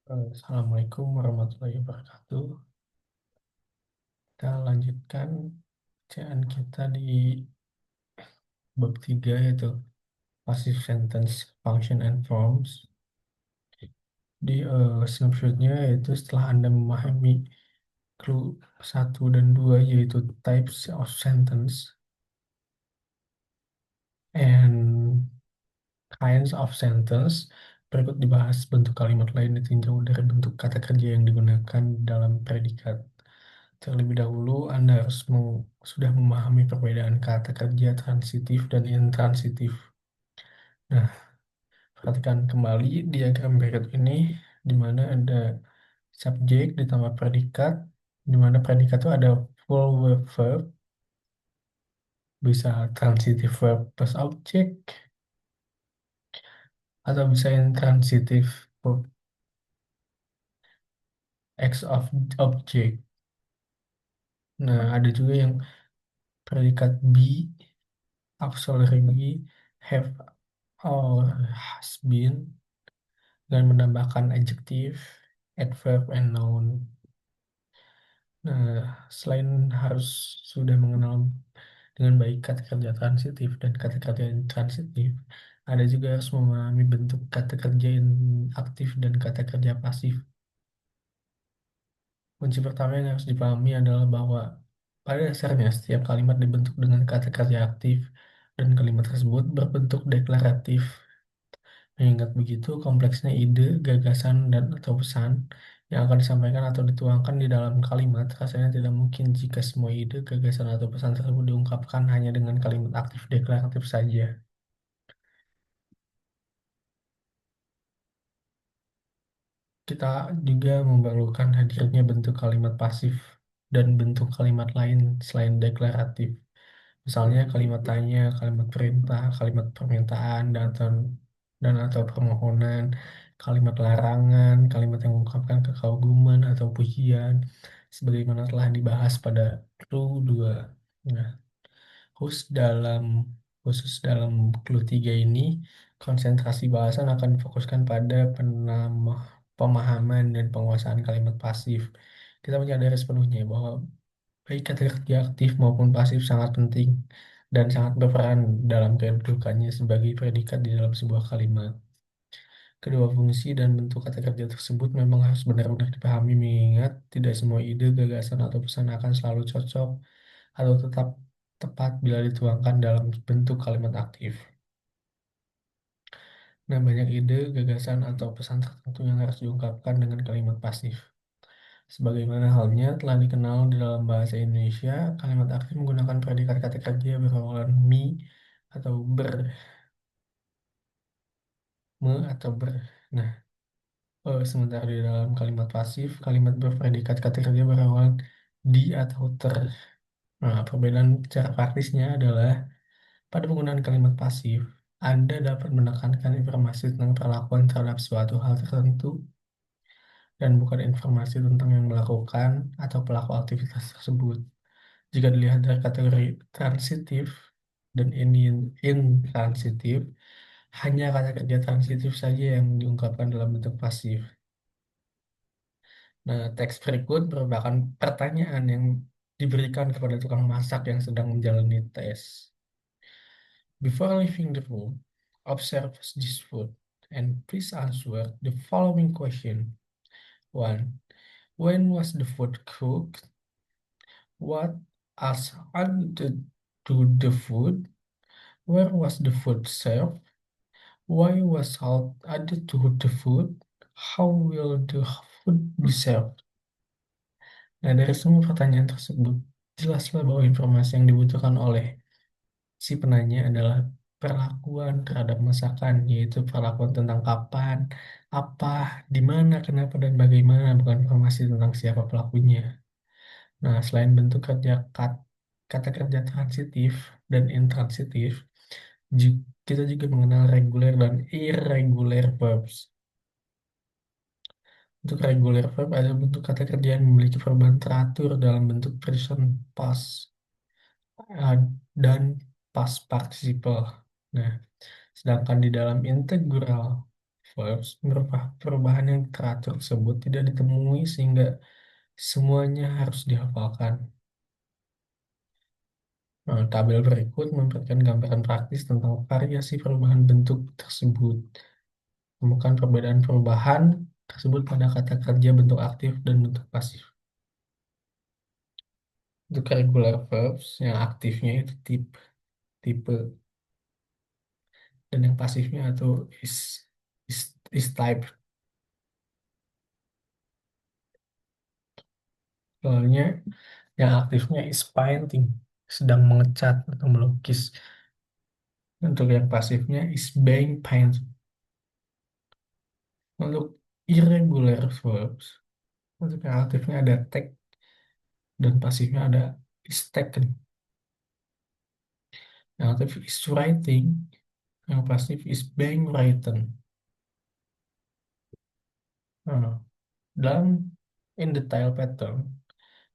Assalamualaikum warahmatullahi wabarakatuh. Kita lanjutkan bacaan kita di bab 3 yaitu passive sentence function and forms. Di snapshotnya yaitu setelah Anda memahami clue 1 dan 2 yaitu types of sentence and kinds of sentence, berikut dibahas bentuk kalimat lain ditinjau dari bentuk kata kerja yang digunakan dalam predikat. Terlebih dahulu, Anda harus sudah memahami perbedaan kata kerja transitif dan intransitif. Nah, perhatikan kembali diagram berikut ini, di mana ada subjek ditambah predikat, di mana predikat itu ada full verb, bisa transitive verb plus objek, atau bisa intransitive verb X of object. Nah, ada juga yang predikat be, auxiliary be, have or has been, dengan menambahkan adjektif, adverb, and noun. Nah, selain harus sudah mengenal dengan baik kata kerja transitif dan kata kerja intransitif, ada juga harus memahami bentuk kata kerja aktif dan kata kerja pasif. Kunci pertama yang harus dipahami adalah bahwa pada dasarnya setiap kalimat dibentuk dengan kata kerja aktif dan kalimat tersebut berbentuk deklaratif. Mengingat begitu, kompleksnya ide, gagasan, dan atau pesan yang akan disampaikan atau dituangkan di dalam kalimat rasanya tidak mungkin jika semua ide, gagasan, atau pesan tersebut diungkapkan hanya dengan kalimat aktif deklaratif saja. Kita juga memerlukan hadirnya bentuk kalimat pasif dan bentuk kalimat lain selain deklaratif. Misalnya kalimat tanya, kalimat perintah, kalimat permintaan, dan atau permohonan, kalimat larangan, kalimat yang mengungkapkan kekaguman atau pujian, sebagaimana telah dibahas pada clue 2. Nah, khusus dalam khusus dalam clue 3 ini, konsentrasi bahasan akan difokuskan pada pemahaman dan penguasaan kalimat pasif. Kita menyadari sepenuhnya bahwa baik kata kerja aktif maupun pasif sangat penting dan sangat berperan dalam kedudukannya sebagai predikat di dalam sebuah kalimat. Kedua fungsi dan bentuk kata kerja tersebut memang harus benar-benar dipahami mengingat tidak semua ide, gagasan, atau pesan akan selalu cocok atau tetap tepat bila dituangkan dalam bentuk kalimat aktif. Nah, banyak ide, gagasan, atau pesan tertentu yang harus diungkapkan dengan kalimat pasif. Sebagaimana halnya telah dikenal di dalam bahasa Indonesia, kalimat aktif menggunakan predikat kata kerja berawalan mi atau ber, me atau ber. Nah, sementara di dalam kalimat pasif, kalimat berpredikat kata kerja berawalan di atau ter. Nah, perbedaan cara praktisnya adalah pada penggunaan kalimat pasif, Anda dapat menekankan informasi tentang perlakuan terhadap suatu hal tertentu dan bukan informasi tentang yang melakukan atau pelaku aktivitas tersebut. Jika dilihat dari kategori transitif dan intransitif, hanya kata kerja transitif saja yang diungkapkan dalam bentuk pasif. Nah, teks berikut merupakan pertanyaan yang diberikan kepada tukang masak yang sedang menjalani tes. Before leaving the room, observe this food and please answer the following question. 1. When was the food cooked? What else added to the food? Where was the food served? Why was salt added to the food? How will the food be served? Nah, dari semua pertanyaan tersebut, jelaslah bahwa informasi yang dibutuhkan oleh si penanya adalah perlakuan terhadap masakan, yaitu perlakuan tentang kapan, apa, di mana, kenapa, dan bagaimana, bukan informasi tentang siapa pelakunya. Nah, selain bentuk kerja kata kerja transitif dan intransitif, kita juga mengenal reguler dan irregular verbs. Untuk regular verb ada bentuk kata kerja yang memiliki perubahan teratur dalam bentuk present past uh, dan past participle. Nah, sedangkan di dalam integral verbs, perubahan yang teratur tersebut tidak ditemui sehingga semuanya harus dihafalkan. Nah, tabel berikut memberikan gambaran praktis tentang variasi perubahan bentuk tersebut. Temukan perbedaan perubahan tersebut pada kata kerja bentuk aktif dan bentuk pasif. Untuk regular verbs, yang aktifnya itu tipe, dan yang pasifnya itu is, is type. Soalnya yang aktifnya is painting, sedang mengecat atau melukis. Untuk yang pasifnya is being painted. Untuk irregular verbs, untuk yang aktifnya ada take dan pasifnya ada is taken. Yang aktif is writing, yang pasif is being written. Nah, dalam in detail pattern,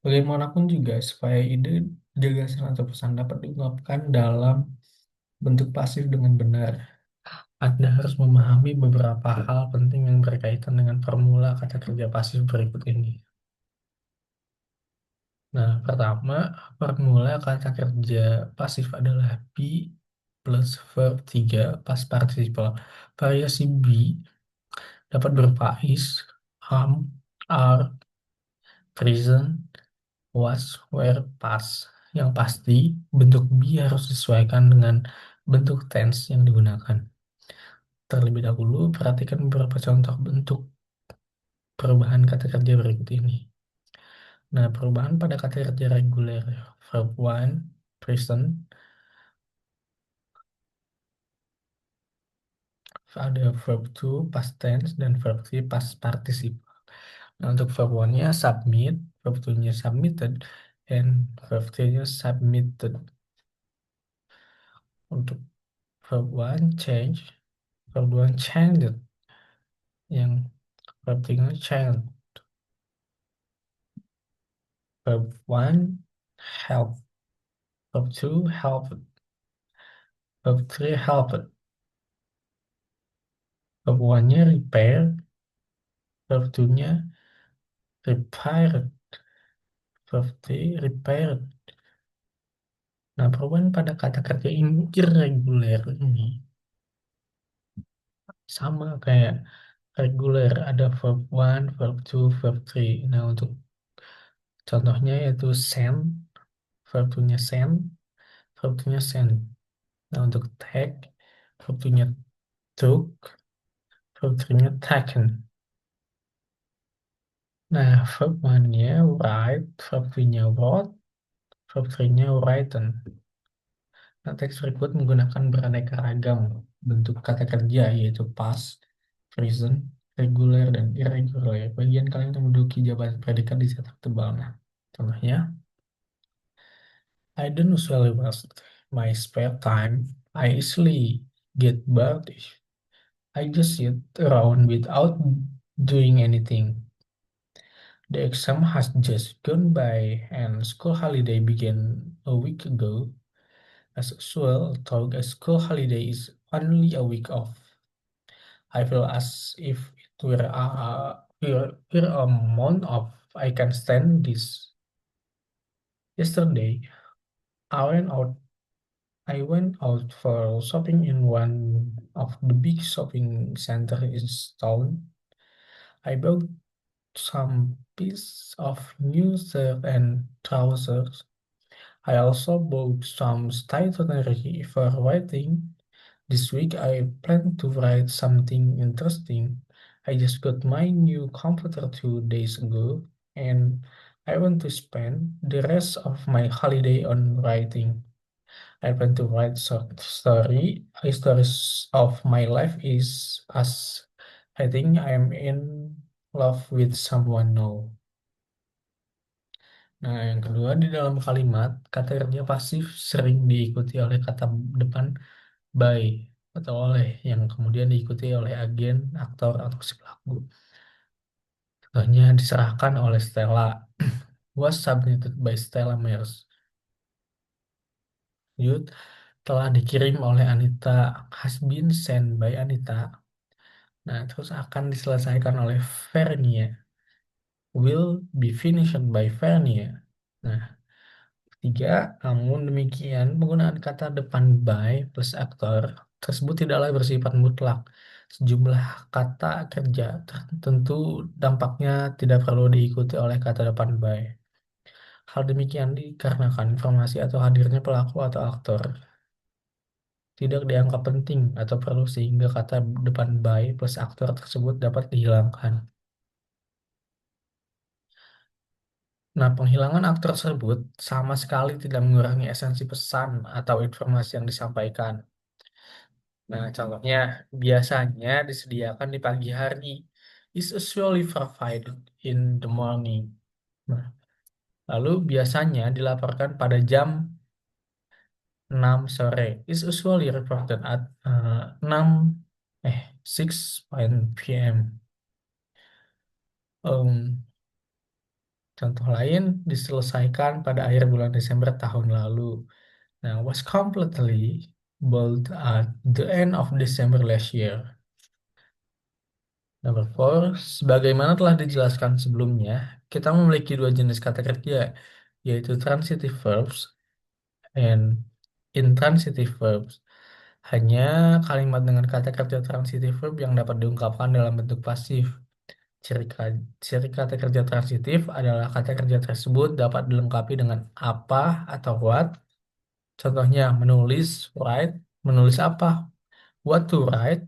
bagaimanapun juga supaya ide, gagasan atau pesan dapat diungkapkan dalam bentuk pasif dengan benar, Anda harus memahami beberapa hal penting yang berkaitan dengan formula kata kerja pasif berikut ini. Nah, pertama, formula kata kerja pasif adalah be plus verb 3 past participle. Variasi be dapat berupa is, am, are, present, was, were, past. Yang pasti, bentuk be harus disesuaikan dengan bentuk tense yang digunakan. Terlebih dahulu, perhatikan beberapa contoh bentuk perubahan kata kerja berikut ini. Nah, perubahan pada kata kerja reguler, verb 1, present, ada verb 2, past tense, dan verb 3, past participle. Nah, untuk verb 1-nya submit, verb 2-nya submitted, dan verb 3-nya submitted. Untuk verb 1, change, verb 2 changed, yang verb 3-nya changed. Verb 1, help, verb 2, helped, verb 3, helped. Verb 1-nya repair, verb 2-nya repaired, verb 3, repaired. Nah, perubahan pada kata kerja irregular ini sama kayak reguler, ada verb 1, verb 2, verb 3. Nah, untuk contohnya yaitu send, verb 2-nya send, verb 2-nya send. Nah, untuk take, verb 2-nya took, verb 3-nya taken. Nah, verb 1-nya write, verb 2-nya wrote, verb 3-nya written. Nah, teks berikut menggunakan beraneka ragam bentuk kata kerja, yaitu past, present, regular, dan irregular. Bagian kalian yang menduduki jabatan predikat dicetak tebal. Nah, contohnya, I don't usually waste my spare time. I easily get bored if I just sit around without doing anything. The exam has just gone by and school holiday began a week ago. As usual, though a school holiday is only a week off. I feel as if it were a month of I can stand this. Yesterday, I went out I went out for shopping in one of the big shopping centers in town. I bought some piece of new shirt and trousers. I also bought some stationery for writing. This week I plan to write something interesting. I just got my new computer 2 days ago, and I want to spend the rest of my holiday on writing. I plan to write short stories of my life is as I think I am in love with someone now. Nah, yang kedua, di dalam kalimat, kata kerja pasif sering diikuti oleh kata depan by atau oleh, yang kemudian diikuti oleh agen, aktor, atau si pelaku. Contohnya diserahkan oleh Stella. Was submitted by Stella Mears. Yud telah dikirim oleh Anita. Has been sent by Anita. Nah, terus akan diselesaikan oleh Vernier. Will be finished by Vernier. Nah, tiga, namun demikian penggunaan kata depan by plus aktor tersebut tidaklah bersifat mutlak. Sejumlah kata kerja tertentu dampaknya tidak perlu diikuti oleh kata depan by. Hal demikian dikarenakan informasi atau hadirnya pelaku atau aktor tidak dianggap penting atau perlu sehingga kata depan by plus aktor tersebut dapat dihilangkan. Nah, penghilangan aktor tersebut sama sekali tidak mengurangi esensi pesan atau informasi yang disampaikan. Nah, contohnya biasanya disediakan di pagi hari. Is usually provided in the morning. Nah, lalu biasanya dilaporkan pada jam 6 sore. Is usually reported at 6 6 p.m. Um, Contoh lain diselesaikan pada akhir bulan Desember tahun lalu. Nah, was completely built at the end of December last year. Number four, sebagaimana telah dijelaskan sebelumnya, kita memiliki dua jenis kata kerja, yaitu transitive verbs and intransitive verbs. Hanya kalimat dengan kata kerja transitive verb yang dapat diungkapkan dalam bentuk pasif. Ciri, ciri kata kerja transitif adalah kata kerja tersebut dapat dilengkapi dengan apa atau what. Contohnya menulis, write, menulis apa, what to write,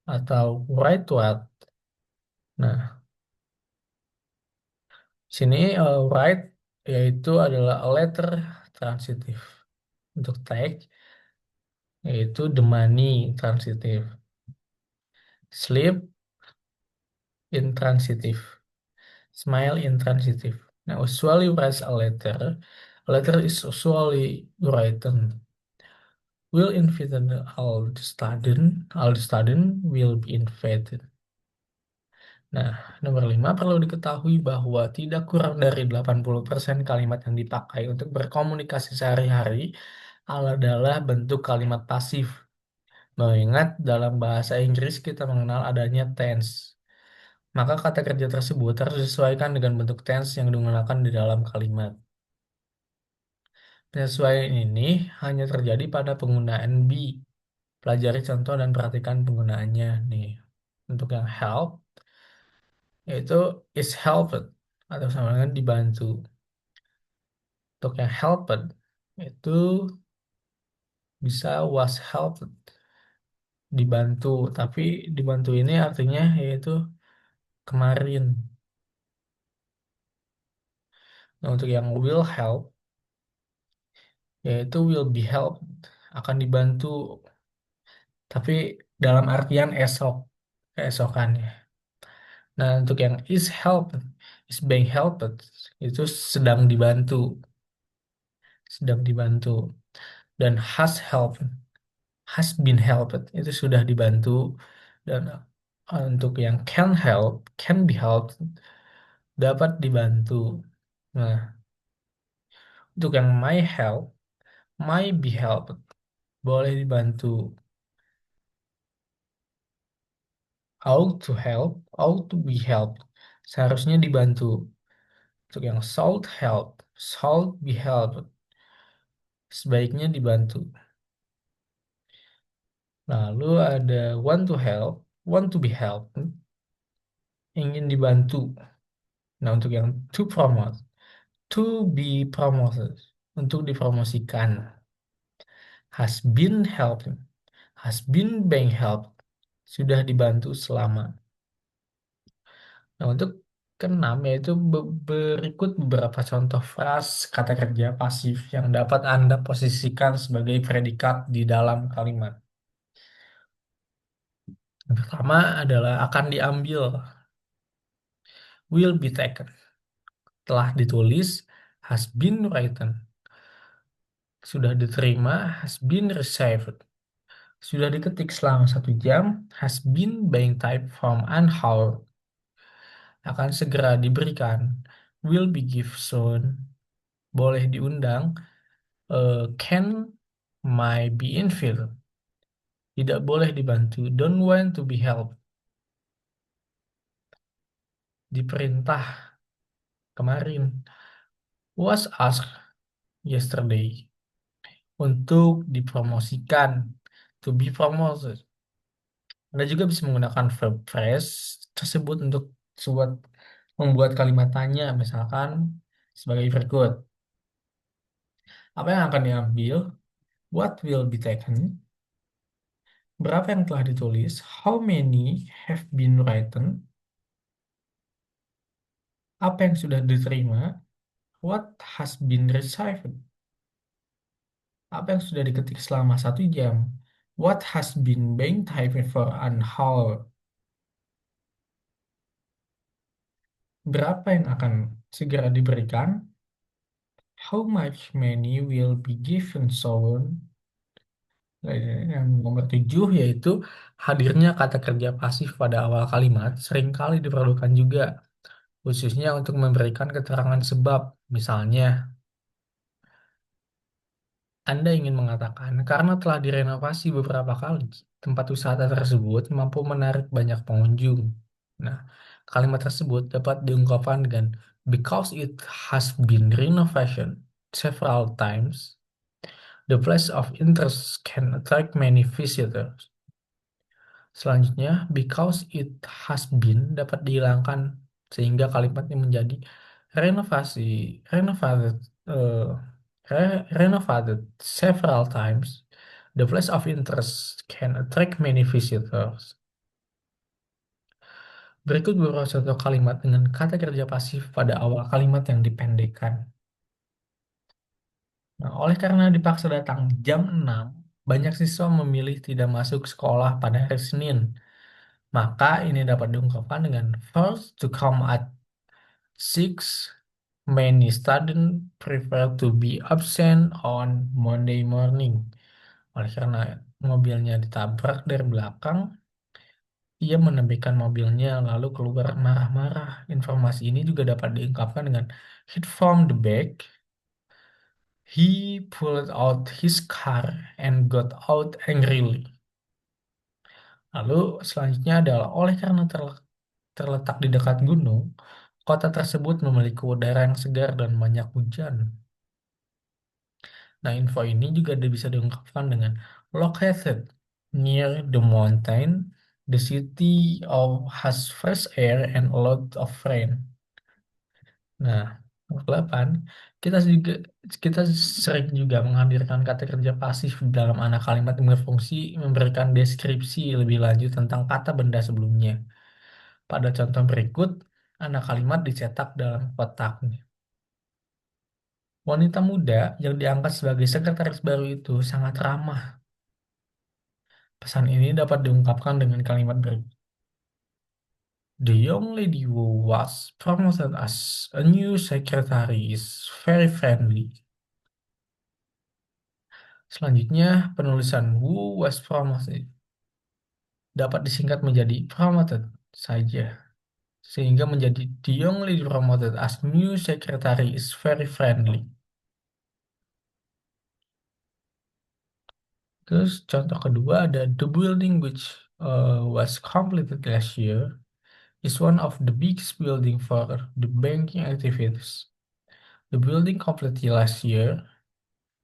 atau write what. Nah, sini write yaitu adalah a letter transitif. Untuk take yaitu the money transitif. Sleep intransitif. Smile intransitif. Now, usually writes a letter. A letter is usually written. Will invited all the student will be invited. Nah, nomor 5 perlu diketahui bahwa tidak kurang dari 80% kalimat yang dipakai untuk berkomunikasi sehari-hari adalah bentuk kalimat pasif. Mengingat dalam bahasa Inggris kita mengenal adanya tense. Maka kata kerja tersebut harus disesuaikan dengan bentuk tense yang digunakan di dalam kalimat. Penyesuaian ini hanya terjadi pada penggunaan be. Pelajari contoh dan perhatikan penggunaannya nih. Untuk yang help, yaitu is helped atau sama dengan dibantu. Untuk yang helped, itu bisa was helped, dibantu. Tapi dibantu ini artinya yaitu kemarin. Nah, untuk yang will help, yaitu will be helped, akan dibantu. Tapi dalam artian esok, keesokannya. Nah, untuk yang is helped, is being helped, itu sedang dibantu, sedang dibantu. Dan has been helped, itu sudah dibantu. Dan untuk yang can be helped, dapat dibantu. Nah, untuk yang might be helped, boleh dibantu. Ought to be helped, seharusnya dibantu. Untuk yang should be helped, sebaiknya dibantu. Lalu ada want to be helped, ingin dibantu. Nah, untuk yang to be promoted, untuk dipromosikan. Has been being helped, sudah dibantu selama. Nah, untuk keenam yaitu berikut beberapa contoh frase kata kerja pasif yang dapat Anda posisikan sebagai predikat di dalam kalimat. Yang pertama adalah akan diambil, will be taken. Telah ditulis, has been written. Sudah diterima, has been received. Sudah diketik selama 1 jam, has been being typed from an hour. Akan segera diberikan, will be give soon. Boleh diundang, can might be invited. Tidak boleh dibantu, don't want to be helped. diperintah kemarin, was asked yesterday, untuk dipromosikan, to be promoted. Anda juga bisa menggunakan verb phrase tersebut untuk buat membuat kalimat tanya, misalkan sebagai berikut. Apa yang akan diambil? What will be taken? Berapa yang telah ditulis? How many have been written? Apa yang sudah diterima? What has been received? Apa yang sudah diketik selama 1 jam? What has been being typed for an hour? Berapa yang akan segera diberikan? How much money will be given soon? Yang nomor 7 yaitu hadirnya kata kerja pasif pada awal kalimat seringkali diperlukan juga, khususnya untuk memberikan keterangan sebab. Misalnya, Anda ingin mengatakan karena telah direnovasi beberapa kali, tempat wisata tersebut mampu menarik banyak pengunjung. Nah, kalimat tersebut dapat diungkapkan dengan because it has been renovation several times, the place of interest can attract many visitors. Selanjutnya, because it has been dapat dihilangkan sehingga kalimatnya menjadi renovasi, renovated, eh, renovated several times. The place of interest can attract many visitors. Berikut beberapa contoh kalimat dengan kata kerja pasif pada awal kalimat yang dipendekkan. Nah, oleh karena dipaksa datang jam 6, banyak siswa memilih tidak masuk sekolah pada hari Senin. Maka ini dapat diungkapkan dengan first to come at 6. Many students prefer to be absent on Monday morning. Oleh karena mobilnya ditabrak dari belakang, ia menembikkan mobilnya lalu keluar marah-marah. Informasi ini juga dapat diungkapkan dengan hit from the back. He pulled out his car and got out angrily. Lalu selanjutnya adalah oleh karena terletak di dekat gunung, kota tersebut memiliki udara yang segar dan banyak hujan. Nah, info ini juga bisa diungkapkan dengan located near the mountain, the city of has fresh air and a lot of rain. Nah, nomor 8, kita sering juga menghadirkan kata kerja pasif dalam anak kalimat yang berfungsi memberikan deskripsi lebih lanjut tentang kata benda sebelumnya. Pada contoh berikut, anak kalimat dicetak dalam kotak. Wanita muda yang diangkat sebagai sekretaris baru itu sangat ramah. Pesan ini dapat diungkapkan dengan kalimat berikut. The young lady who was promoted as a new secretary is very friendly. Selanjutnya, penulisan who was promoted dapat disingkat menjadi promoted saja, sehingga menjadi the young lady promoted as new secretary is very friendly. Terus contoh kedua ada the building which was completed last year is one of the biggest building for the banking activities. The building completed last year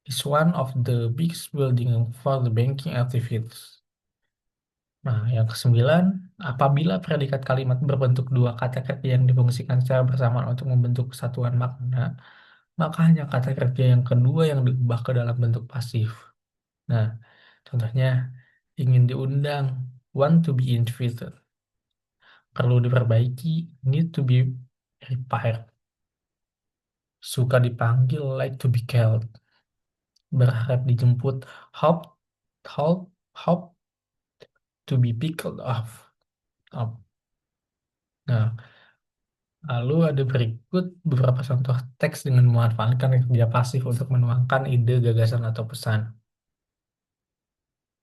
is one of the biggest building for the banking activities. Nah, yang kesembilan, apabila predikat kalimat berbentuk dua kata kerja yang difungsikan secara bersamaan untuk membentuk kesatuan makna, maka hanya kata kerja yang kedua yang diubah ke dalam bentuk pasif. Nah, contohnya, ingin diundang, want to be invited. Perlu diperbaiki, need to be repaired. Suka dipanggil, like to be called. Berharap dijemput, hope, hope, hope to be picked up. Nah, lalu ada berikut beberapa contoh teks dengan memanfaatkan kerja pasif untuk menuangkan ide, gagasan, atau pesan.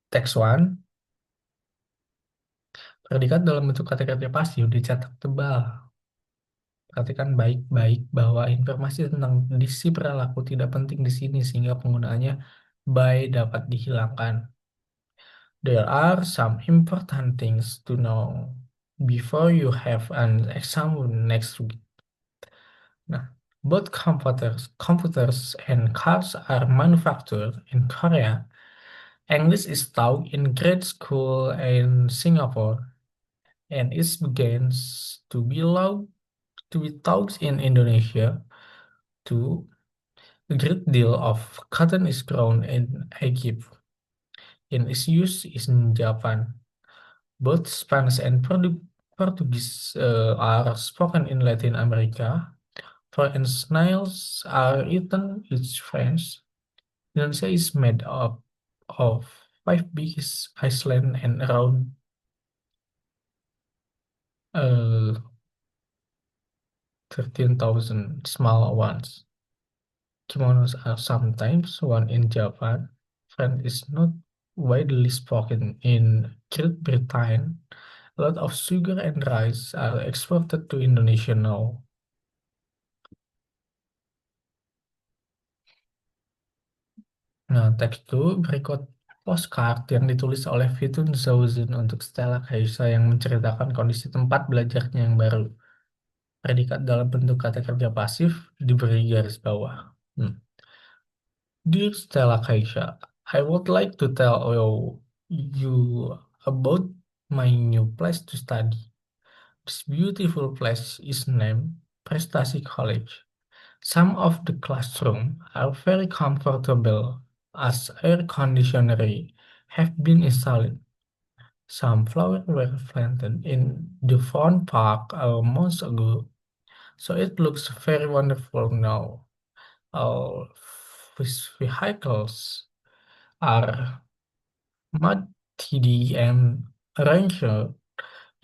Teks 1, predikat dalam bentuk kata kerja pasif dicetak tebal. Perhatikan baik-baik bahwa informasi tentang diksi perilaku tidak penting di sini sehingga penggunaannya by dapat dihilangkan. There are some important things to know. before you have an exam next week. Nah, both computers and cars are manufactured in Korea. English is taught in grade school in Singapore, and it begins to be taught in Indonesia too. A great deal of cotton is grown in Egypt, and its use is in Japan. Both Spanish and Portuguese are spoken in Latin America. For instance, snails are eaten in French. Indonesia is made up of five biggest islands and around 13,000 small ones. Kimonos are sometimes worn in Japan. French is not widely spoken in Great Britain. A lot of sugar and rice are exported to Indonesia now. Nah, teks itu berikut postcard yang ditulis oleh Fitun Zauzun untuk Stella Kaisa yang menceritakan kondisi tempat belajarnya yang baru. Predikat dalam bentuk kata kerja pasif diberi garis bawah. Hmm. Dear Stella Kaisa, I would like to tell you about my new place to study. This beautiful place is named Prestasi College. Some of the classrooms are very comfortable as air conditioners have been installed. Some flowers were planted in the front park a month ago, so it looks very wonderful now. All vehicles are mud-tidy and arranged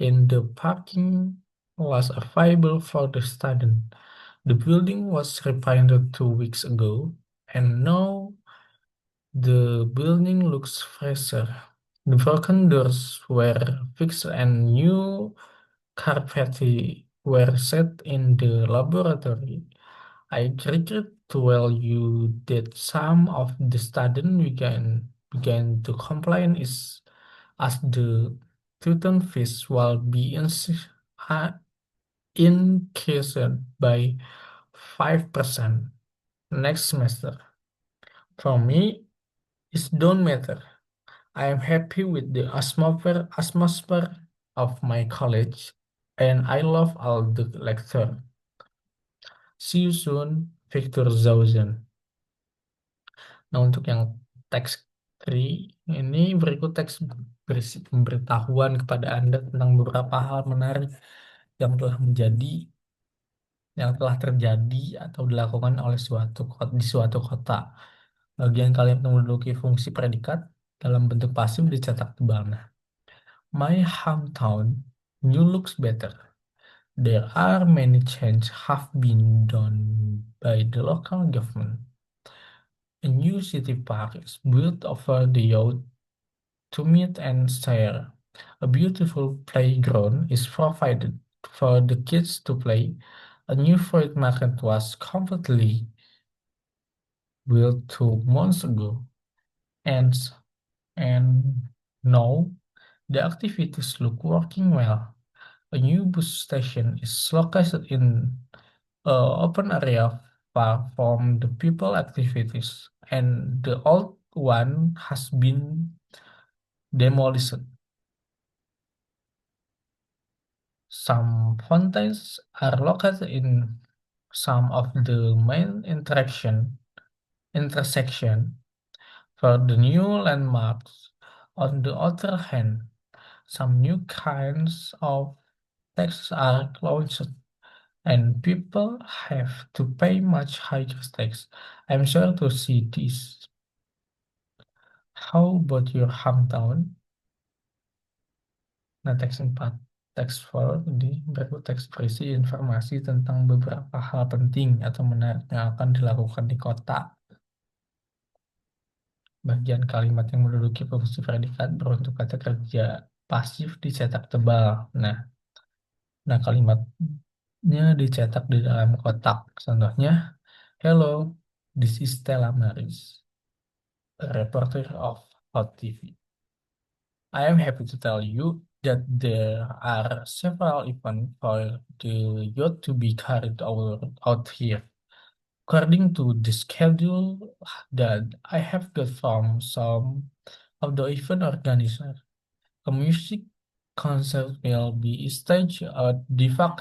in the parking was available for the student. The building was repainted 2 weeks ago, and now the building looks fresher. The broken doors were fixed and new carpet were set in the laboratory. I regret to tell you that some of the students began to complain is as the tuition fees will be uh, increased by 5% next semester. For me, it don't matter. I am happy with the atmosphere of my college, and I love all the lecture. See you soon, Victor Zausen. Nah, untuk yang teks 3, ini berikut teks berisi pemberitahuan kepada Anda tentang beberapa hal menarik yang terjadi atau dilakukan oleh di suatu kota. Bagian kalimat menduduki fungsi predikat dalam bentuk pasif dicetak tebal. Nah, my hometown new looks better. There are many changes have been done by the local government. A new city park is built over the yacht to meet and share. A beautiful playground is provided for the kids to play. A new fruit market was completely built 2 months ago, and and now the activities look working well. A new bus station is located in open area far from the people activities, and the old one has been demolished. Some fountains are located in some of the main intersection for the new landmarks. On the other hand, some new kinds of taxes are launched and people have to pay much higher tax. I'm sure to see this. How about your hometown? Nah, teks 4. Teks 4 ini berikut teks berisi informasi tentang beberapa hal penting atau menarik yang akan dilakukan di kota. Bagian kalimat yang menduduki fungsi predikat beruntuk kata kerja pasif dicetak tebal. Nah, kalimatnya dicetak di dalam kotak. Contohnya, hello, this is Stella Maris, a reporter of Hot TV. I am happy to tell you that there are several events for the yacht to be carried out here. According to the schedule that I have got from some of the event organizers, a music concert will be staged at Diva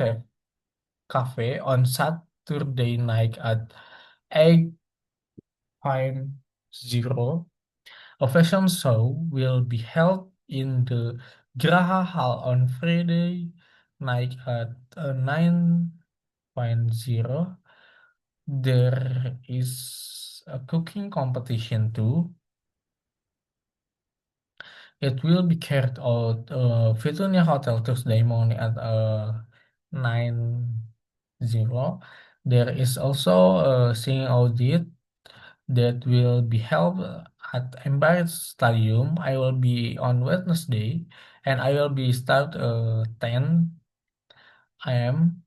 Cafe on Saturday night at 8:00. A fashion show will be held in the Graha Hall on Friday night at 9:00. There is a cooking competition too. It will be carried out Vitonia Hotel Thursday morning at 9:00. There is also a singing audit that will be held at Empire Stadium. I will be on Wednesday, and I will be start 10 a.m.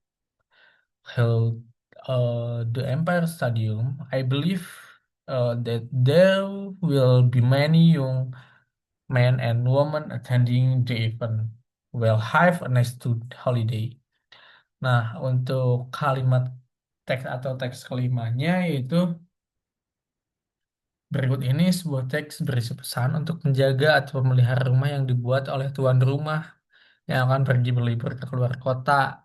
held the Empire Stadium. I believe that there will be many young men and women attending the event. Will have a nice holiday. Nah, untuk kalimat teks atau teks kelimanya yaitu berikut ini sebuah teks berisi pesan untuk menjaga atau memelihara rumah yang dibuat oleh tuan rumah yang akan pergi berlibur ke luar kota.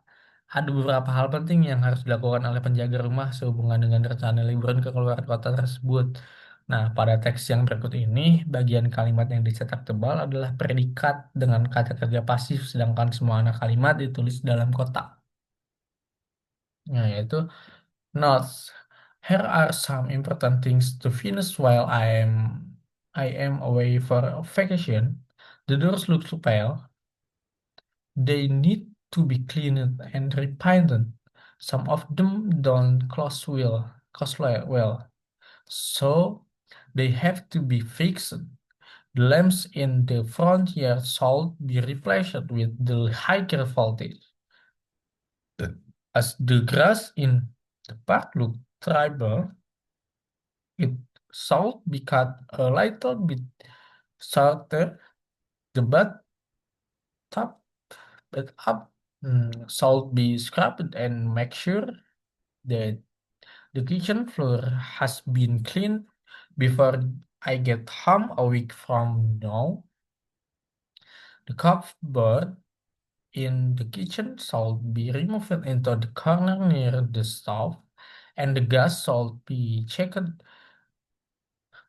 Ada beberapa hal penting yang harus dilakukan oleh penjaga rumah sehubungan dengan rencana liburan ke luar kota tersebut. Nah, pada teks yang berikut ini, bagian kalimat yang dicetak tebal adalah predikat dengan kata kerja pasif, sedangkan semua anak kalimat ditulis dalam kotak. Nah, yaitu notes. Here are some important things to finish while I am away for a vacation. The doors look too pale. They need to be cleaned and repainted. Some of them don't close well, so they have to be fixed. The lamps in the front yard should be replaced with the higher voltage. As the grass in the park look tribal, it should be cut a little bit shorter. The bathtub but up should be scrubbed and make sure that the kitchen floor has been cleaned before I get home a week from now. The cupboard in the kitchen should be removed into the corner near the stove, and the gas should be checked.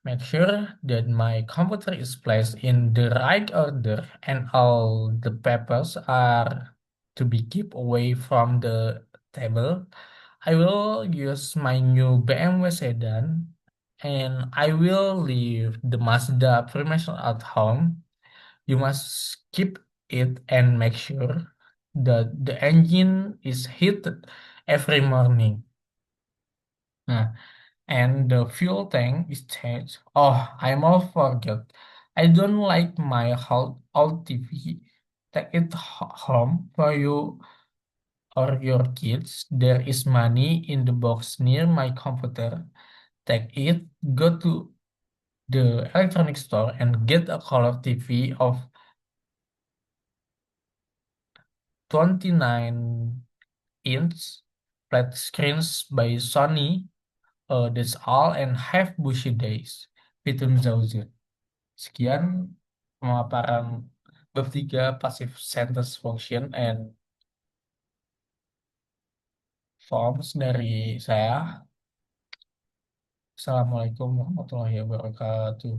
Make sure that my computer is placed in the right order and all the papers are to be kept away from the table. I will use my new BMW sedan and I will leave the Mazda Premaster at home. You must keep it and make sure that the engine is heated every morning. Nah, and the fuel tank is changed. Oh, I'm all forget. I don't like my old TV. Take it home for you or your kids. There is money in the box near my computer. Take it, go to the electronic store and get a color TV of 29-inch flat screens by Sony. That's all and have bushy days. Fitum Zauzir. Sekian pemaparan bab 3 passive sentence function and forms dari saya. Assalamualaikum warahmatullahi wabarakatuh.